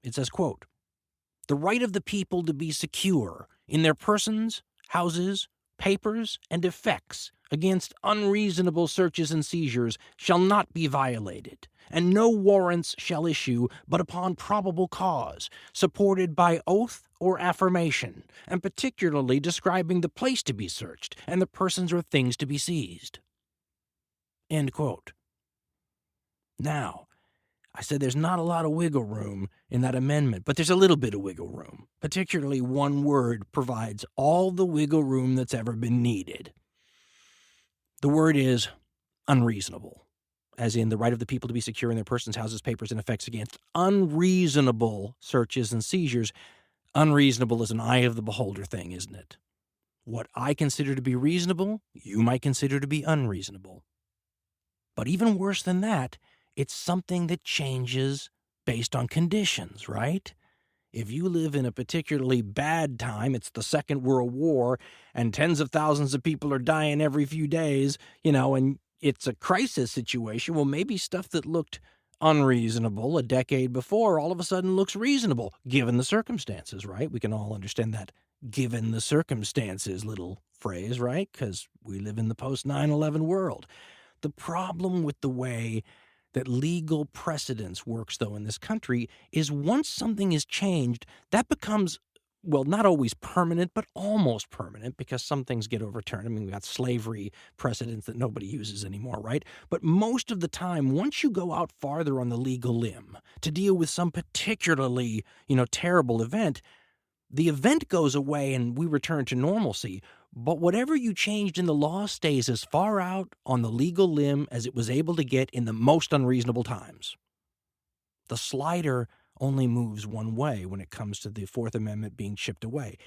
It says, quote, "The right of the people to be secure in their persons, houses, papers, and effects against unreasonable searches and seizures shall not be violated, and no warrants shall issue but upon probable cause, supported by oath or affirmation, and particularly describing the place to be searched and the persons or things to be seized." End quote. Now, I said there's not a lot of wiggle room in that amendment, but there's a little bit of wiggle room. Particularly one word provides all the wiggle room that's ever been needed. The word is unreasonable, as in the right of the people to be secure in their persons, houses, papers, and effects against unreasonable searches and seizures. Unreasonable is an eye of the beholder thing, isn't it? What I consider to be reasonable, you might consider to be unreasonable. But even worse than that, it's something that changes based on conditions, right? If you live in a particularly bad time, it's the Second World War, and tens of thousands of people are dying every few days, and it's a crisis situation, well, maybe stuff that looked unreasonable a decade before all of a sudden looks reasonable, given the circumstances, right? We can all understand that given the circumstances little phrase, right? Because we live in the post-9/11 world. The problem with the way that legal precedence works, though, in this country is once something is changed, that becomes, well, not always permanent, but almost permanent, because some things get overturned. I mean, we've got slavery precedents that nobody uses anymore, right? But most of the time, once you go out farther on the legal limb to deal with some particularly, terrible event, the event goes away and we return to normalcy. But whatever you changed in the law stays as far out on the legal limb as it was able to get in the most unreasonable times. The slider only moves one way when it comes to the Fourth Amendment being chipped away.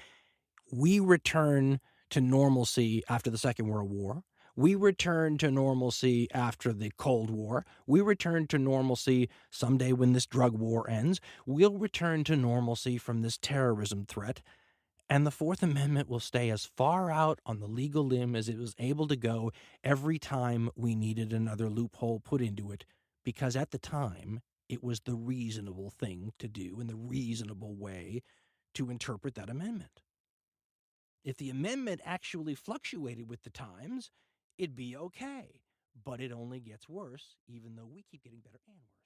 We return to normalcy after the Second World War. We return to normalcy after the Cold War. We return to normalcy someday when this drug war ends. We'll return to normalcy from this terrorism threat. And the Fourth Amendment will stay as far out on the legal limb as it was able to go every time we needed another loophole put into it, because at the time, it was the reasonable thing to do and the reasonable way to interpret that amendment. If the amendment actually fluctuated with the times, it'd be okay. But it only gets worse, even though we keep getting better and worse.